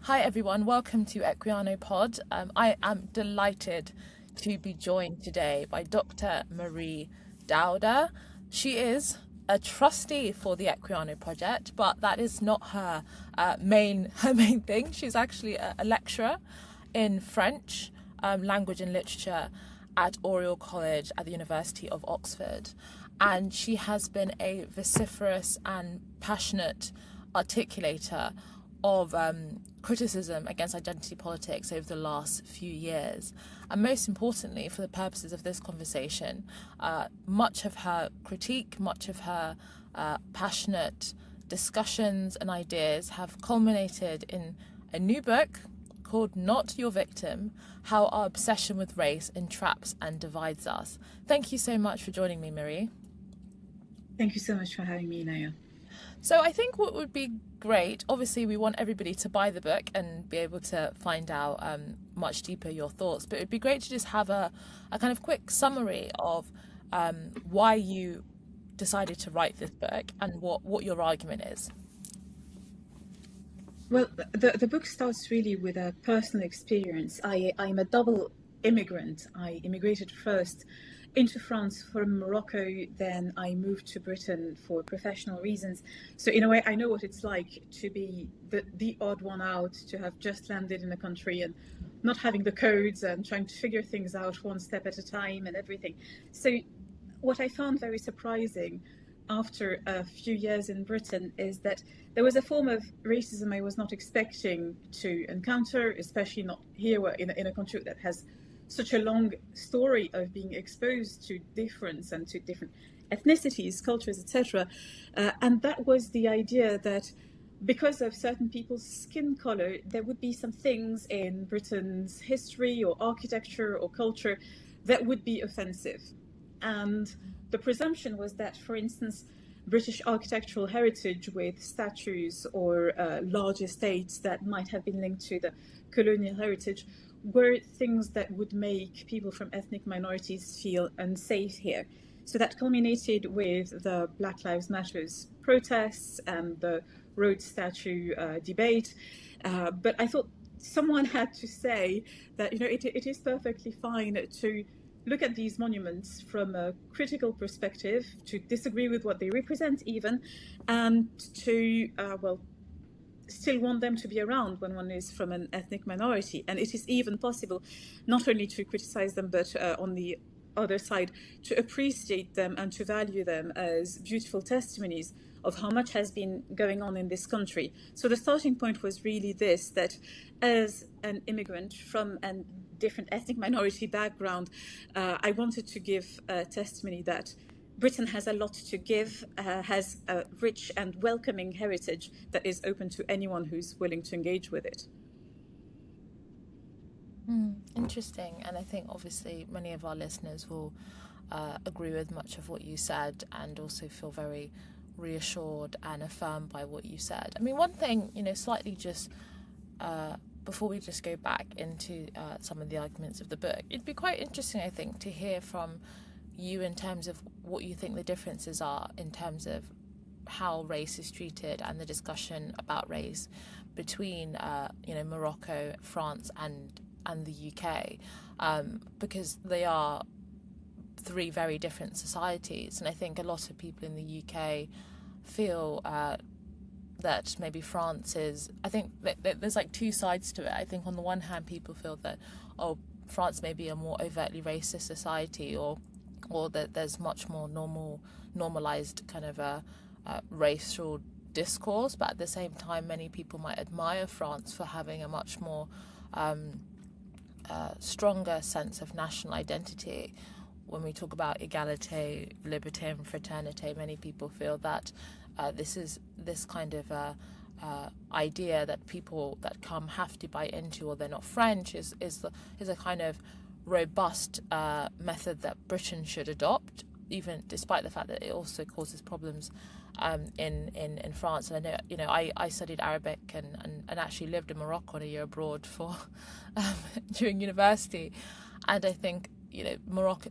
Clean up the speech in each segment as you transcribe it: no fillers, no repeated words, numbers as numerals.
Hi everyone, welcome to Equiano Pod. I am delighted to be joined today by Dr. Marie Daouda. She is a trustee for the Equiano Project, but that is not her main thing. She's actually a lecturer in French language and literature at Oriel College at the University of Oxford, and she has been a vociferous and passionate articulator of criticism against identity politics over the last few years. And most importantly, for the purposes of this conversation, much of her critique, much of her passionate discussions and ideas have culminated in a new book called Not Your Victim: How Our Obsession with Race Entraps and Divides Us. Thank you so much for joining me, Marie. Thank you so much for having me, Inaya. So I think what would be great, obviously we want everybody to buy the book and be able to find out much deeper your thoughts, but it'd be great to just have a kind of quick summary of why you decided to write this book and what your argument is. Well, the book starts really with a personal experience. I'm a double immigrant. I immigrated first into France from Morocco, then I moved to Britain for professional reasons. So in a way, I know what it's like to be the odd one out, to have just landed in a country and not having the codes and trying to figure things out one step at a time and everything. So what I found very surprising after a few years in Britain is that there was a form of racism I was not expecting to encounter, especially not here in a country that has such a long story of being exposed to difference and to different ethnicities, cultures, etc. And that was the idea that because of certain people's skin color, there would be some things in Britain's history or architecture or culture that would be offensive. And the presumption was that, for instance, British architectural heritage with statues or large estates that might have been linked to the colonial heritage were things that would make people from ethnic minorities feel unsafe here. So that culminated with the Black Lives Matters protests and the Rhodes statue debate. But I thought someone had to say that, it is perfectly fine to look at these monuments from a critical perspective, to disagree with what they represent even, and to, still want them to be around when one is from an ethnic minority. And it is even possible not only to criticize them, but on the other side, to appreciate them and to value them as beautiful testimonies of how much has been going on in this country. So the starting point was really this, that as an immigrant from a different ethnic minority background, I wanted to give a testimony that Britain has a lot to give, has a rich and welcoming heritage that is open to anyone who's willing to engage with it. Interesting. And I think obviously many of our listeners will agree with much of what you said and also feel very reassured and affirmed by what you said. I mean, one thing, slightly just before we just go back into some of the arguments of the book, it'd be quite interesting, I think, to hear from you in terms of what you think the differences are in terms of how race is treated and the discussion about race between Morocco, France and the UK, because they are three very different societies. And I think a lot of people in the UK feel that maybe France is, I think that there's like two sides to it. I think on the one hand people feel that, France may be a more overtly racist society, or that there's much more normalized kind of a racial discourse, but at the same time many people might admire France for having a much more stronger sense of national identity. When we talk about equality, liberté and fraternité, many people feel that this kind of idea that people that come have to buy into, or they're not French, is a kind of robust method that Britain should adopt, even despite the fact that it also causes problems in France. And I know, I studied Arabic and actually lived in Morocco on a year abroad for during university, and I think Morocco,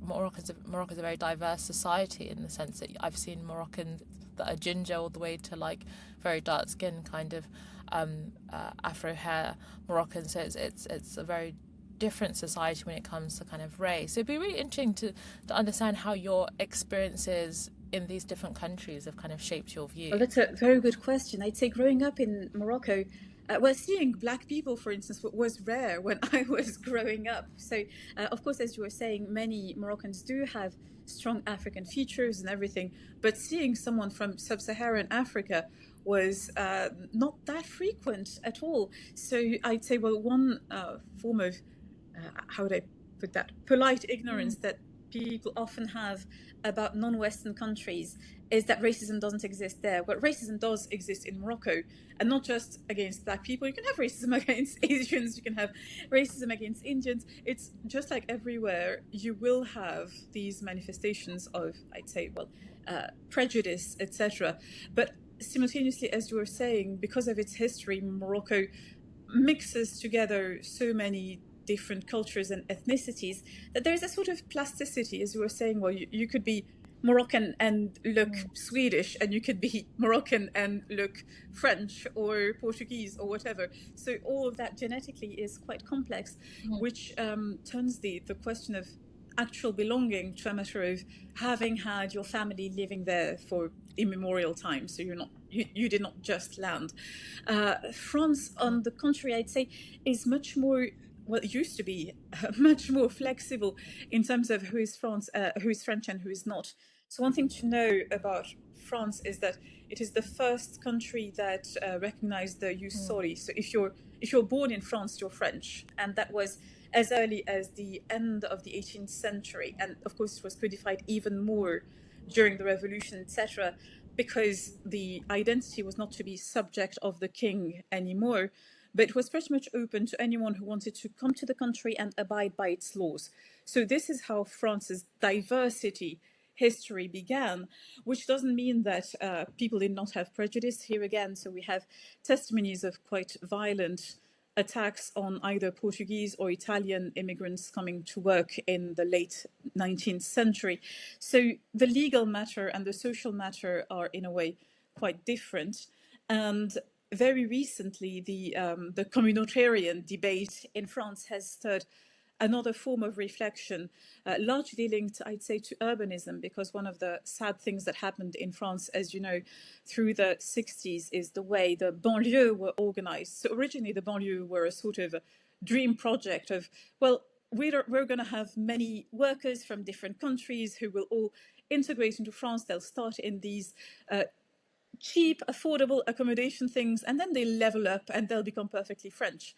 Morocco's a very diverse society in the sense that I've seen Moroccans that are ginger all the way to like very dark skin kind of Afro hair Moroccans. So it's a very different society when it comes to kind of race. So it'd be really interesting to understand how your experiences in these different countries have kind of shaped your view. Well, that's a very good question. I'd say growing up in Morocco, well, seeing black people, for instance, was rare when I was growing up. So, of course, as you were saying, many Moroccans do have strong African features and everything, but seeing someone from sub-Saharan Africa was not that frequent at all. So I'd say, well, one form of, how would I put that, polite ignorance that people often have about non-Western countries is that racism doesn't exist there. But racism does exist in Morocco, and not just against black people. You can have racism against Asians, you can have racism against Indians. It's just like everywhere, you will have these manifestations of, I'd say, well, prejudice, etc. But simultaneously, as you were saying, because of its history, Morocco mixes together so many different cultures and ethnicities that there's a sort of plasticity, as you were saying. Well, you could be Moroccan and look Swedish, and you could be Moroccan and look French or Portuguese or whatever. So all of that genetically is quite complex, which turns the question of actual belonging to a matter of having had your family living there for immemorial time. So you did not just land. France, on the contrary, I'd say, is much more, well, it used to be much more flexible in terms of who is French and who is not. So one thing to know about France is that it is the first country that recognized the jus soli. So if you're born in France, you're French, and that was as early as the end of the 18th century. And of course, it was codified even more during the revolution, etc., because the identity was not to be subject of the king anymore, but it was pretty much open to anyone who wanted to come to the country and abide by its laws. So this is how France's diversity history began, which doesn't mean that people did not have prejudice here again. So we have testimonies of quite violent attacks on either Portuguese or Italian immigrants coming to work in the late 19th century. So the legal matter and the social matter are in a way quite different. And very recently, the communitarian debate in France has stirred another form of reflection, largely linked, I'd say, to urbanism, because one of the sad things that happened in France, as you know, through the 60s is the way the banlieues were organized. So originally the banlieues were a sort of a dream project of, well, we're going to have many workers from different countries who will all integrate into France. They'll start in these cheap, affordable accommodation things, and then they level up and they'll become perfectly French.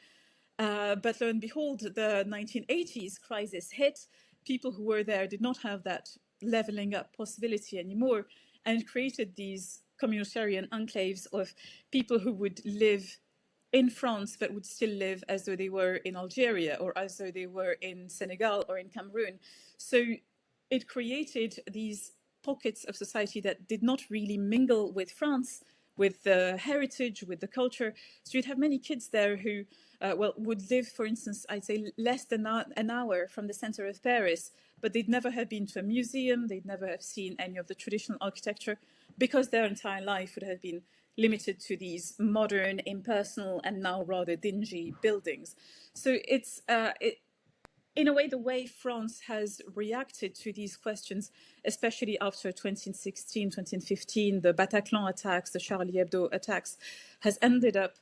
But lo and behold, the 1980s crisis hit. People who were there did not have that leveling up possibility anymore, and it created these communitarian enclaves of people who would live in France but would still live as though they were in Algeria or as though they were in Senegal or in Cameroon. So it created these pockets of society that did not really mingle with France, with the heritage, with the culture. So you'd have many kids there who would live, for instance, I'd say less than an hour from the center of Paris, but they'd never have been to a museum, they'd never have seen any of the traditional architecture, because their entire life would have been limited to these modern, impersonal, and now rather dingy buildings. So it's, in a way, the way France has reacted to these questions, especially after 2016, 2015, the Bataclan attacks, the Charlie Hebdo attacks, has ended up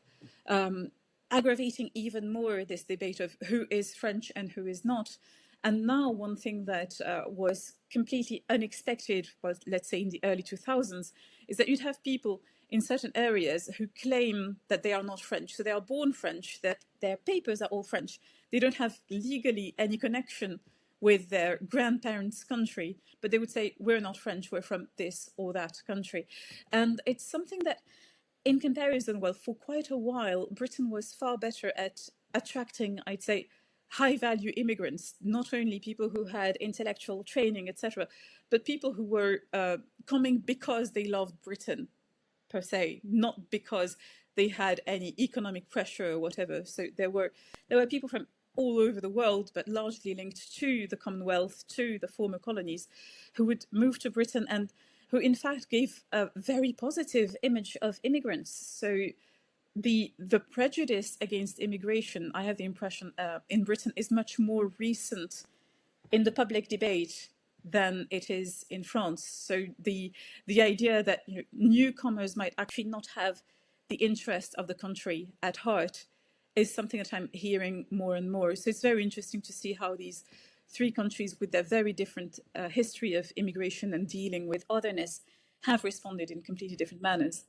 aggravating even more this debate of who is French and who is not. And now one thing that was completely unexpected, was, let's say in the early 2000s, is that you'd have people in certain areas who claim that they are not French. So they are born French, that their papers are all French. They don't have legally any connection with their grandparents' country, but they would say, we're not French, we're from this or that country. And it's something that, in comparison, well, for quite a while, Britain was far better at attracting, I'd say, high-value immigrants, not only people who had intellectual training, etc., but people who were coming because they loved Britain, per se, not because they had any economic pressure or whatever. So there were people from all over the world, but largely linked to the Commonwealth, to the former colonies, who would move to Britain and who in fact gave a very positive image of immigrants. So the prejudice against immigration, I have the impression, in Britain is much more recent in the public debate than it is in France. So the idea that newcomers might actually not have the interest of the country at heart is something that I'm hearing more and more. So it's very interesting to see how these three countries with their very different history of immigration and dealing with otherness have responded in completely different manners.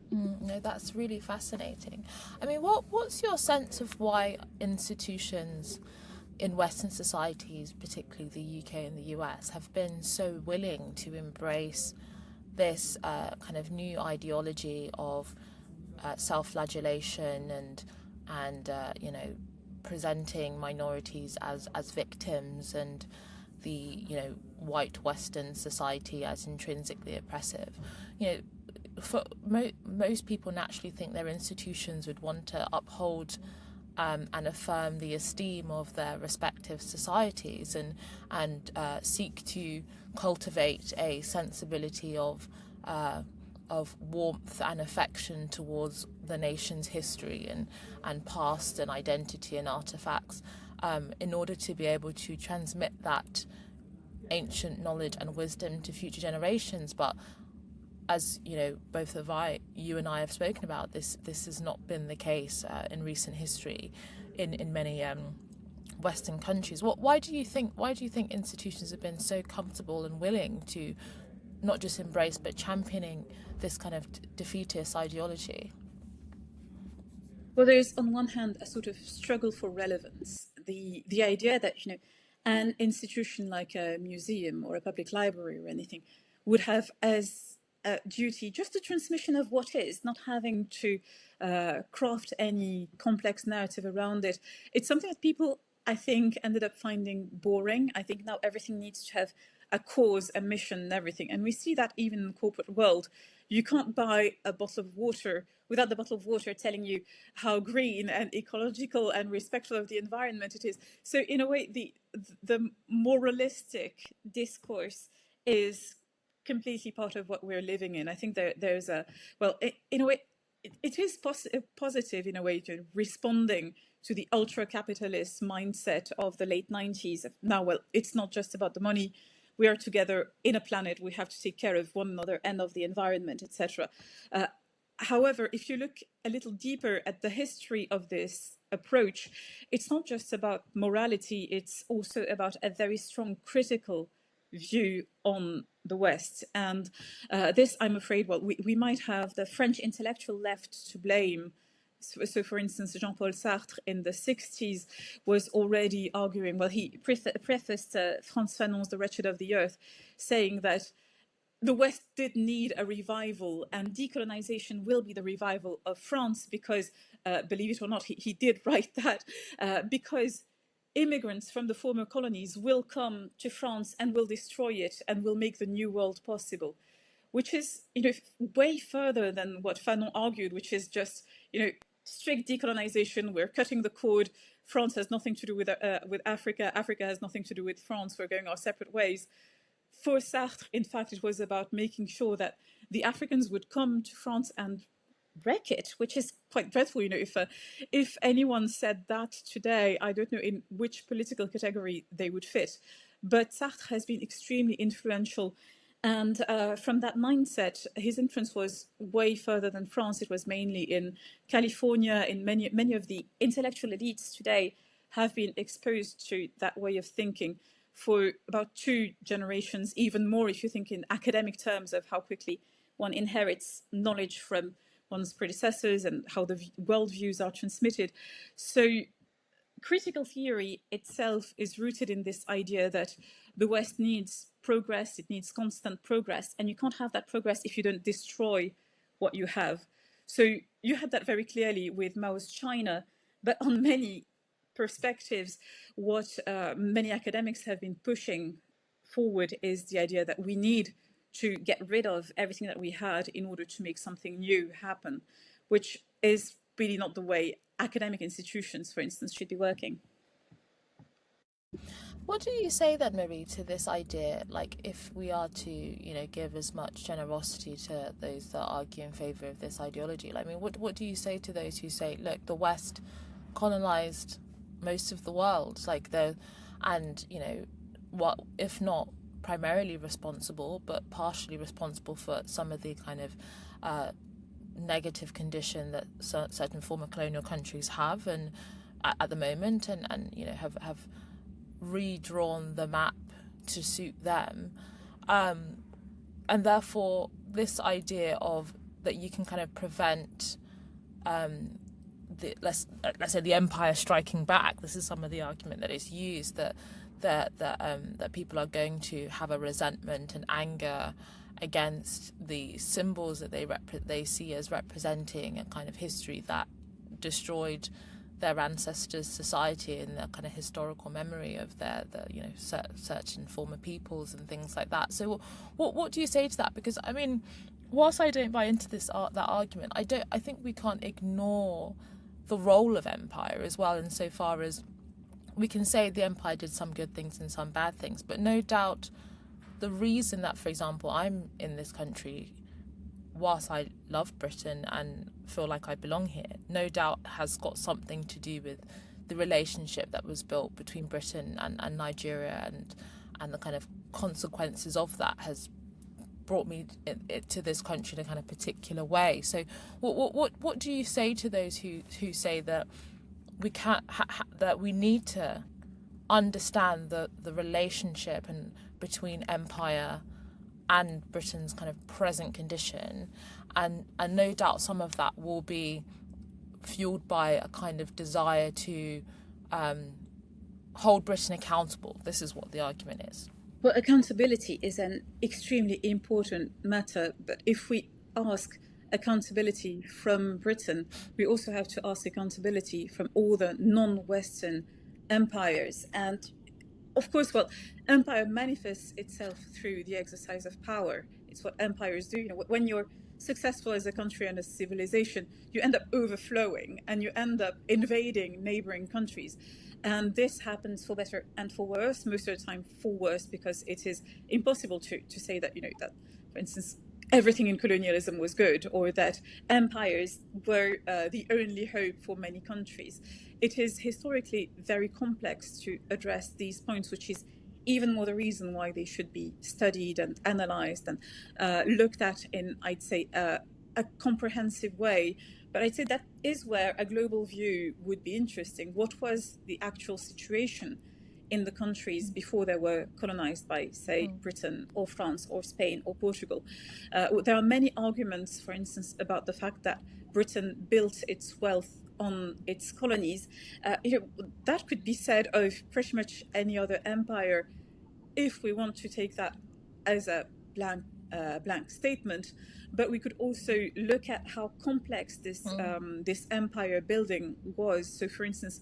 No, that's really fascinating. I mean, what's your sense of why institutions in Western societies, particularly the UK and the US, have been so willing to embrace this kind of new ideology of self-flagellation and presenting minorities as victims and the white Western society as intrinsically oppressive? For most people naturally think their institutions would want to uphold and affirm the esteem of their respective societies and seek to cultivate a sensibility of warmth and affection towards the nation's history and past and identity and artifacts, in order to be able to transmit that ancient knowledge and wisdom to future generations. But as both you and I have spoken about, this has not been the case in recent history in many Western countries. Why do you think institutions have been so comfortable and willing to not just embrace but championing this kind of defeatist ideology? Well, there's on one hand a sort of struggle for relevance. The idea that an institution like a museum or a public library or anything would have as duty just the transmission of what is, not having to craft any complex narrative around it. It's something that people, I think, ended up finding boring. I think now everything needs to have a cause, a mission, and everything. And we see that even in the corporate world. You can't buy a bottle of water without the bottle of water telling you how green and ecological and respectful of the environment it is. So in a way, the moralistic discourse is completely part of what we're living in. I think there's in a way, it is positive in a way to responding to the ultra-capitalist mindset of the late 90s. Now, well, it's not just about the money. We are together in a planet. We have to take care of one another and of the environment, etc. However, if you look a little deeper at the history of this approach, it's not just about morality. It's also about a very strong critical view on the West. And this, I'm afraid, well, we might have the French intellectual left to blame. So, for instance, Jean-Paul Sartre in the 60s was already arguing, well, he prefaced Frantz Fanon's The Wretched of the Earth, saying that the West did need a revival, and decolonization will be the revival of France because, believe it or not, he did write that, because immigrants from the former colonies will come to France and will destroy it and will make the new world possible, which is, way further than what Fanon argued, which is just, strict decolonization. We're cutting the cord. France has nothing to do with Africa. Africa has nothing to do with France. We're going our separate ways. For Sartre, in fact, it was about making sure that the Africans would come to France and wreck it, which is quite dreadful. If anyone said that today, I don't know in which political category they would fit. But Sartre has been extremely influential. And from that mindset, his influence was way further than France. It was mainly in California. In many of the intellectual elites today have been exposed to that way of thinking for about 2 generations, even more if you think in academic terms of how quickly one inherits knowledge from one's predecessors and how the worldviews are transmitted. So critical theory itself is rooted in this idea that the West needs progress, it needs constant progress, and you can't have that progress if you don't destroy what you have. So you had that very clearly with Mao's China, but on many perspectives, what many academics have been pushing forward is the idea that we need to get rid of everything that we had in order to make something new happen, which is really not the way academic institutions, for instance, should be working. What do you say then, Marie, to this idea? Like, if we are to, give as much generosity to those that argue in favour of this ideology, I mean, what do you say to those who say, look, the West colonized most of the world, and what, if not primarily responsible, but partially responsible for some of the kind of negative condition that certain former colonial countries have and at the moment, and have redrawn the map to suit them, and therefore this idea of that you can kind of prevent let's say the empire striking back. This is some of the argument that is used, that people are going to have a resentment and anger against the symbols that they see as representing a kind of history that destroyed their ancestors' society and the kind of historical memory of certain former peoples and things like that. So, what do you say to that? Because I mean, whilst I don't buy into that argument, I think we can't ignore the role of empire as well, insofar as we can say the empire did some good things and some bad things, but no doubt the reason that, for example, I'm in this country, whilst I love Britain and feel like I belong here, no doubt has got something to do with the relationship that was built between Britain and Nigeria, and the kind of consequences of that has brought me to this country in a kind of particular way. So what do you say to those who say that we can't that we need to understand the relationship and between empire and Britain's kind of present condition, and no doubt some of that will be fueled by a kind of desire to hold Britain accountable. This is what the argument is. Well, accountability is an extremely important matter, but if we ask accountability from Britain, we also have to ask accountability from all the non-Western empires. And of course, well, empire manifests itself through the exercise of power. It's what empires do. When you're successful as a country and a civilization, you end up overflowing and you end up invading neighboring countries. And this happens for better and for worse, most of the time for worse, because it is impossible to say that, that, for instance, everything in colonialism was good, or that empires were the only hope for many countries. It is historically very complex to address these points, which is even more the reason why they should be studied and analyzed and looked at in, I'd say, a comprehensive way. But I'd say that is where a global view would be interesting. What was the actual situation in the countries before they were colonized by, say, Britain or France or Spain or Portugal? There are many arguments, for instance, about the fact that Britain built its wealth on its colonies. That could be said of pretty much any other empire, if we want to take that as a blank statement. But we could also look at how complex this empire building was. So, for instance,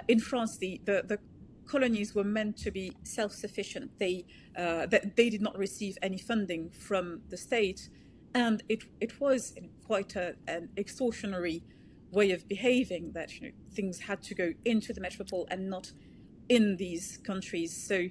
in France, the colonies were meant to be self-sufficient. They did not receive any funding from the state, and it was quite an extortionary way of behaving, that things had to go into the metropole and not in these countries. So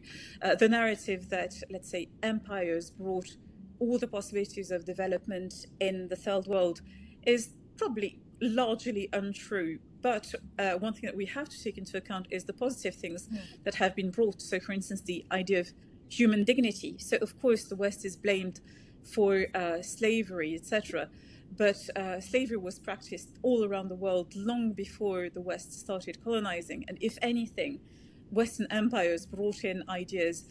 the narrative that, let's say, empires brought all the possibilities of development in the third world is probably largely untrue. But one thing that we have to take into account is the positive things that have been brought. So, for instance, the idea of human dignity. So, of course, the West is blamed for slavery, etc. But slavery was practiced all around the world long before the West started colonizing. And if anything, Western empires brought in ideas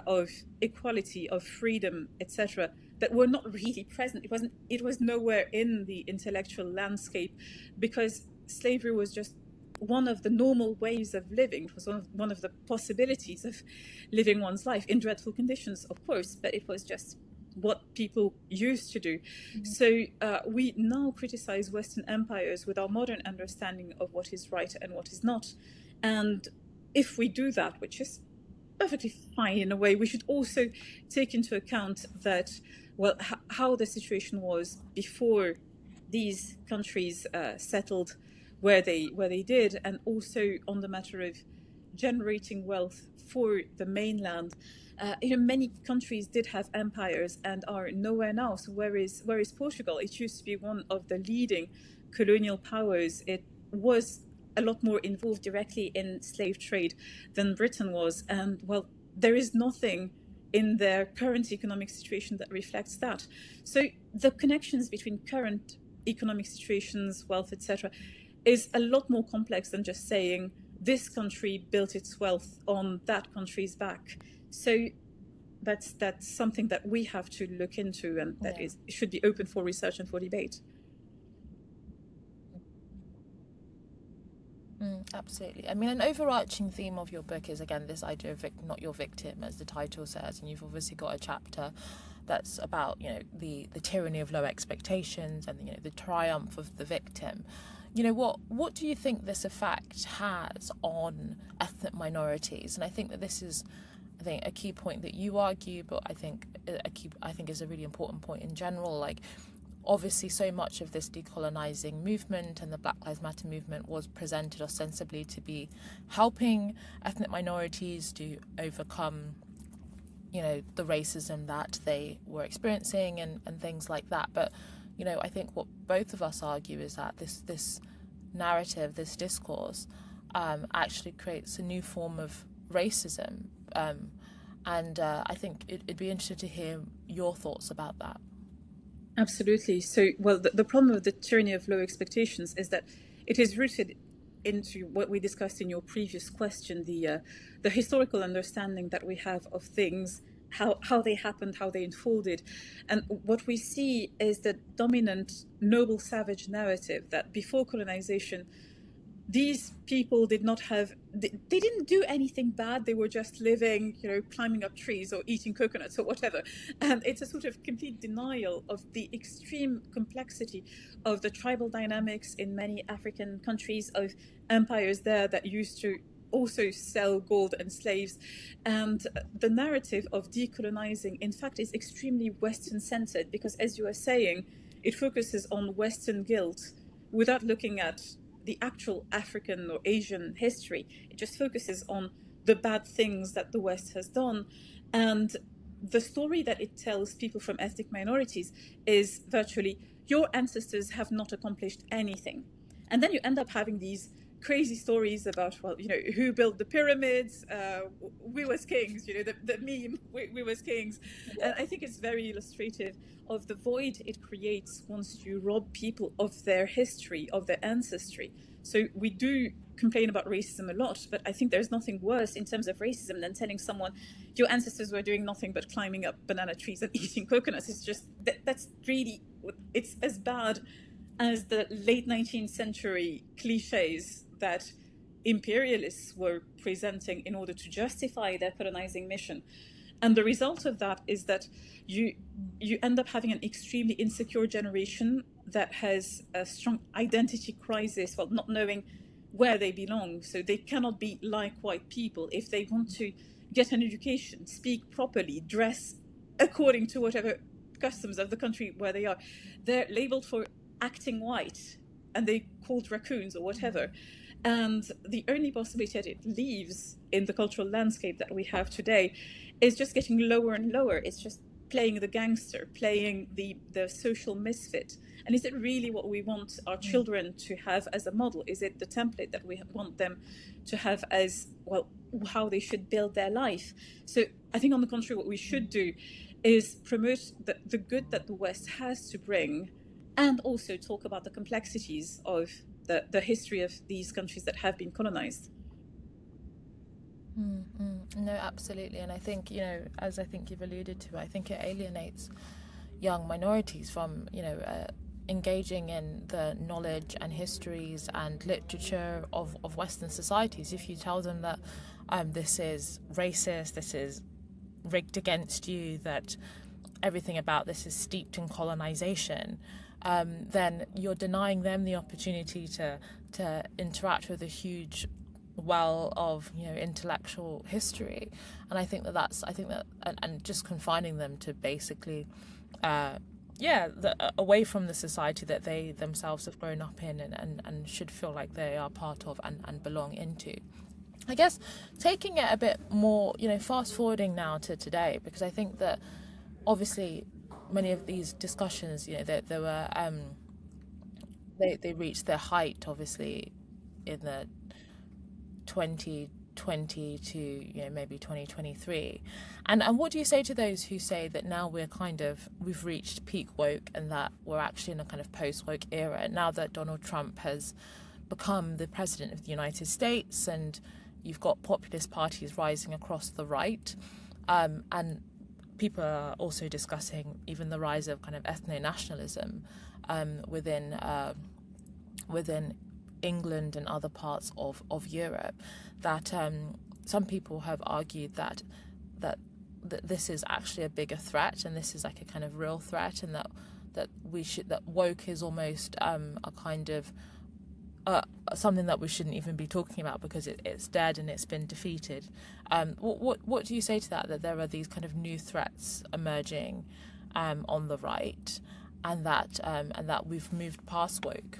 of equality, of freedom, etc., that were not really present. It was nowhere in the intellectual landscape, because slavery was just one of the normal ways of living. It was one of the possibilities of living one's life in dreadful conditions, of course, but it was just what people used to do. So we now criticize Western empires with our modern understanding of what is right and what is not. And if we do that, which is perfectly fine in a way, we should also take into account that, well, how the situation was before these countries settled where they did, and also on the matter of generating wealth for the mainland. Many countries did have empires and are nowhere now. So where is Portugal? It used to be one of the leading colonial powers. It was a lot more involved directly in slave trade than Britain was. And well, there is nothing in their current economic situation that reflects that. So the connections between current economic situations, wealth, etc., is a lot more complex than just saying this country built its wealth on that country's back. So that's something that we have to look into, and that should be open for research and for debate. Absolutely. I mean, an overarching theme of your book is, again, this idea of not your victim, as the title says, and you've obviously got a chapter that's about, the tyranny of low expectations and, the triumph of the victim. What do you think this effect has on ethnic minorities? And I think that this is, a key point that you argue, but I think is a really important point in general. Like, obviously, so much of this decolonizing movement and the Black Lives Matter movement was presented ostensibly to be helping ethnic minorities to overcome, the racism that they were experiencing and things like that. But, I think what both of us argue is that this narrative, this discourse, actually creates a new form of racism. And I think it'd be interesting to hear your thoughts about that. Absolutely. So, well, the problem with the tyranny of low expectations is that it is rooted into what we discussed in your previous question, the historical understanding that we have of things, how they happened, how they unfolded. And what we see is the dominant noble savage narrative that before colonization, these people did not have, they didn't do anything bad. They were just living, climbing up trees or eating coconuts or whatever. And it's a sort of complete denial of the extreme complexity of the tribal dynamics in many African countries, of empires there that used to also sell gold and slaves. And the narrative of decolonizing, in fact, is extremely Western-centered because, as you were saying, it focuses on Western guilt without looking at the actual African or Asian history. It just focuses on the bad things that the West has done. And the story that it tells people from ethnic minorities is virtually, your ancestors have not accomplished anything. And then you end up having these crazy stories about, well, who built the pyramids? We was kings, the meme, we was kings. And I think it's very illustrative of the void it creates once you rob people of their history, of their ancestry. So we do complain about racism a lot, but I think there's nothing worse in terms of racism than telling someone your ancestors were doing nothing but climbing up banana trees and eating coconuts. It's just, that's really, it's as bad as the late 19th century cliches that imperialists were presenting in order to justify their colonizing mission. And the result of that is that you end up having an extremely insecure generation that has a strong identity crisis, well, not knowing where they belong. So they cannot be like white people. If they want to get an education, speak properly, dress according to whatever customs of the country where they are, they're labeled for acting white and they called raccoons or whatever. And the only possibility that it leaves in the cultural landscape that we have today is just getting lower and lower. It's just playing the gangster, playing the social misfit. And is it really what we want our children to have as a model? Is it the template that we want them to have as, well, how they should build their life? So I think, on the contrary, what we should do is promote the good that the West has to bring, and also talk about the complexities of the history of these countries that have been colonized. No, absolutely. And I think, as I think you've alluded to, I think it alienates young minorities from, engaging in the knowledge and histories and literature of Western societies. If you tell them that this is racist, this is rigged against you, that everything about this is steeped in colonization, then you're denying them the opportunity to interact with a huge well of intellectual history. And I think that and just confining them to basically away from the society that they themselves have grown up in and should feel like they are part of and belong into. I guess taking it a bit more, fast forwarding now to today, because I think that obviously many of these discussions, there were they reached their height obviously in the 2020 to maybe 2023, and what do you say to those who say that now we've reached peak woke and that we're actually in a kind of post woke era now that Donald Trump has become the president of the United States and you've got populist parties rising across the right, and people are also discussing even the rise of kind of ethno-nationalism within England and other parts of Europe, that some people have argued that this is actually a bigger threat and this is like a kind of real threat, and that woke is almost a kind of something that we shouldn't even be talking about because it's dead and it's been defeated. What do you say to that there are these kind of new threats emerging on the right, and that we've moved past woke?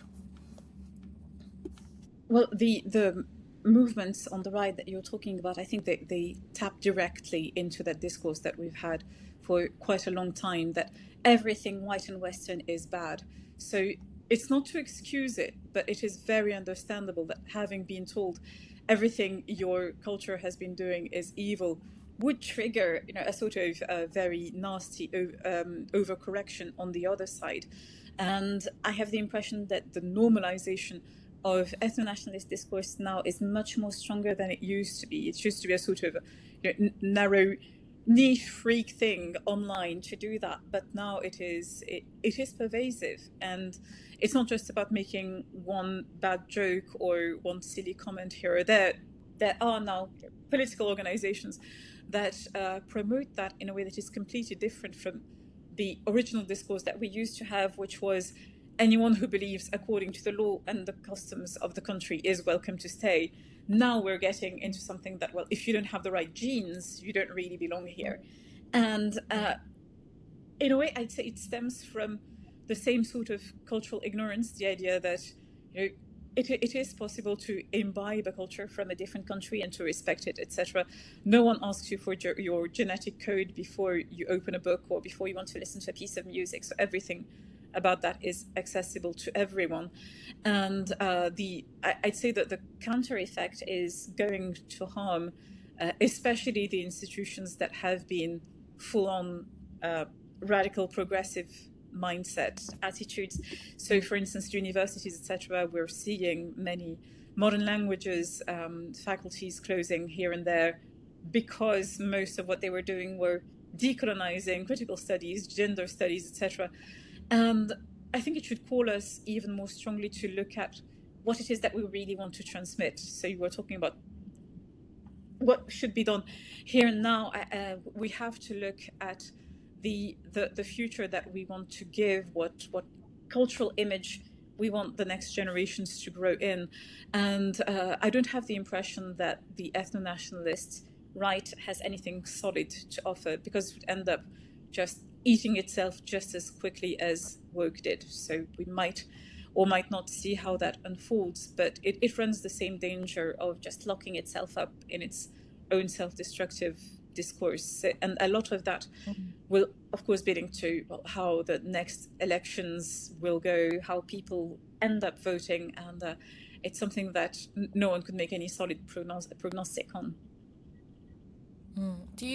Well, the movements on the right that you're talking about, I think they tap directly into that discourse that we've had for quite a long time, that everything white and Western is bad. So it's not to excuse it, but it is very understandable that having been told everything your culture has been doing is evil would trigger a sort of very nasty overcorrection on the other side. And I have the impression that the normalization of ethno-nationalist discourse now is much more stronger than it used to be. It used to be a sort of narrow niche freak thing online to do that, but now it is pervasive, and it's not just about making one bad joke or one silly comment here or there. There are now political organizations that promote that in a way that is completely different from the original discourse that we used to have, which was anyone who believes according to the law and the customs of the country is welcome to stay. Now we're getting into something that, well, if you don't have the right genes, you don't really belong here. And in a way, I'd say it stems from the same sort of cultural ignorance, the idea that it is possible to imbibe a culture from a different country and to respect it, etc. No one asks you for your genetic code before you open a book or before you want to listen to a piece of music. So everything about that is accessible to everyone. And I'd say that the counter effect is going to harm especially the institutions that have been full-on radical progressive mindset attitudes. So for instance, universities, etc., we're seeing many modern languages faculties closing here and there because most of what they were doing were decolonizing critical studies, gender studies, etc. And I think it should call us even more strongly to look at what it is that we really want to transmit. So you were talking about what should be done here and now. We have to look at the future that we want to give, what cultural image we want the next generations to grow in. And I don't have the impression that the ethno-nationalist right has anything solid to offer, because it would end up just eating itself just as quickly as woke did. So we might or might not see how that unfolds, but it runs the same danger of just locking itself up in its own self-destructive discourse. And a lot of that will, of course, be linked to how the next elections will go, how people end up voting, and it's something that no one could make any solid prognostic on. Do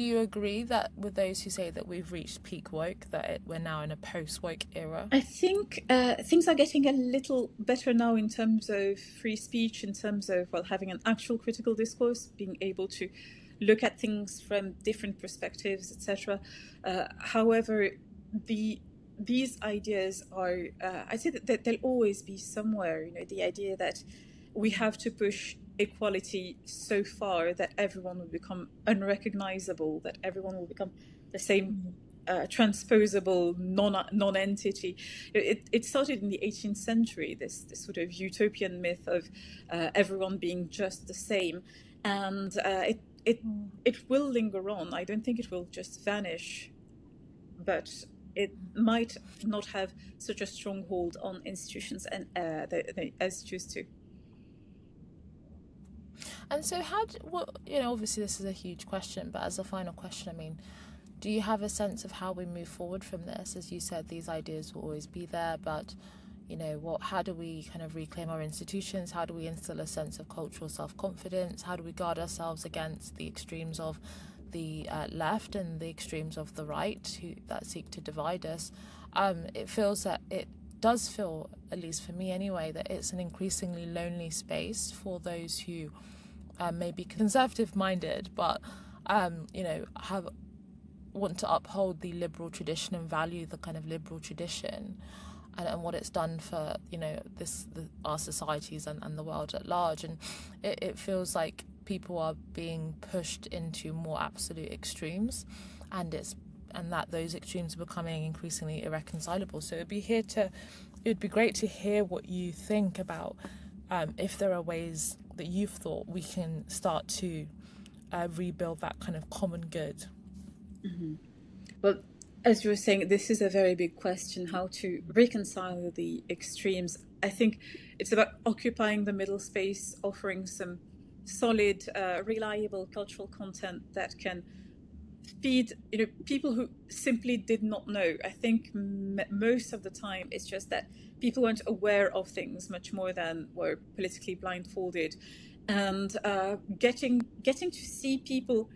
you agree that with those who say that we've reached peak woke, that we're now in a post-woke era? I think things are getting a little better now in terms of free speech, in terms of having an actual critical discourse, being able to look at things from different perspectives, etc. However, these ideas are, I say that they'll always be somewhere. The idea that we have to push equality so far that everyone will become unrecognizable, that everyone will become the same transposable non-entity. It started in the 18th century, this sort of utopian myth of everyone being just the same, and it will linger on. I don't think it will just vanish, but it might not have such a strong hold on institutions and as it used to. And so obviously this is a huge question, but as a final question, I mean, do you have a sense of how we move forward from this? As you said, these ideas will always be there, but how do we kind of reclaim our institutions? How do we instill a sense of cultural self-confidence? How do we guard ourselves against the extremes of the left and the extremes of the right that seek to divide us? It does feel, at least for me anyway, that it's an increasingly lonely space for those who may be conservative-minded, but want to uphold the liberal tradition and value the kind of liberal tradition and what it's done for our societies and the world at large. And it feels like people are being pushed into more absolute extremes, and that those extremes are becoming increasingly irreconcilable. So it'd be great to hear what you think about if there are ways that you've thought we can start to rebuild that kind of common good. Mm-hmm. Well, as you were saying, this is a very big question, how to reconcile the extremes. I think it's about occupying the middle space, offering some solid, reliable cultural content that can feed people who simply did not know. I think most of the time it's just that people weren't aware of things much more than were politically blindfolded, and getting to see people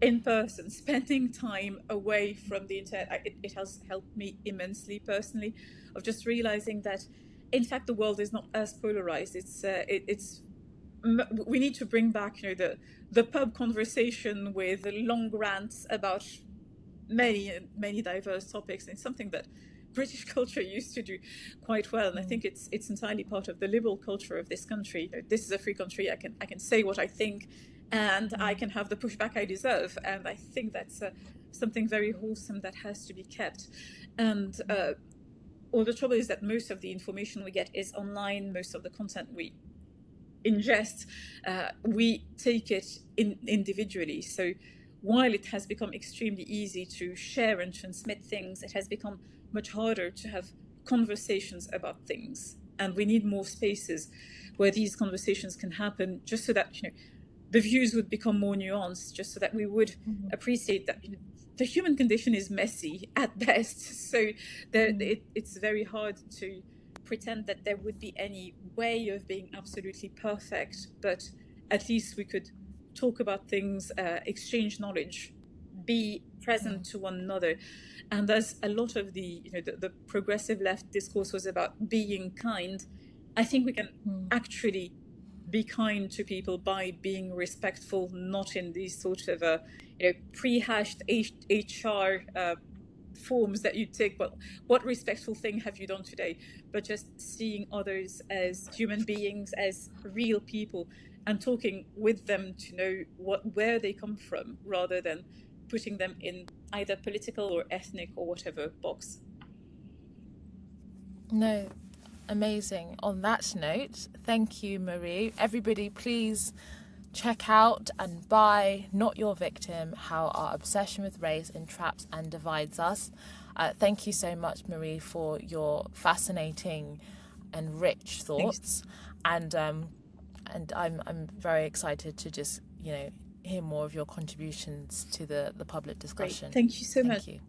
in person, spending time away from the internet, it has helped me immensely personally, of just realizing that in fact the world is not as polarized. We need to bring back the pub conversation with long rants about many diverse topics. And it's something that British culture used to do quite well, and I think it's entirely part of the liberal culture of this country. This is a free country. I can say what I think, and I can have the pushback I deserve. And I think that's something very wholesome that has to be kept. And the trouble is that most of the information we get is online. Most of the content we ingest, we take it individually. So while it has become extremely easy to share and transmit things, it has become much harder to have conversations about things. And we need more spaces where these conversations can happen, just so that the views would become more nuanced, just so that we would appreciate that the human condition is messy at best. So it's very hard to pretend that there would be any way of being absolutely perfect, but at least we could talk about things, exchange knowledge, be present to one another. And there's a lot of the progressive left discourse was about being kind. I think we can actually be kind to people by being respectful, not in these sort of pre-hashed HR forms that you take. But what respectful thing have you done today? But just seeing others as human beings, as real people, and talking with them to know where they come from, rather than putting them in either political or ethnic or whatever box. No, amazing. On that note, thank you, Marie. Everybody, please check out and buy Not Your Victim, How Our Obsession with Race Entraps and Divides Us. Thank you so much, Marie, for your fascinating and rich thoughts. Thanks. And I'm very excited to just hear more of your contributions to the public discussion. Great. Thank you so much. Thank you.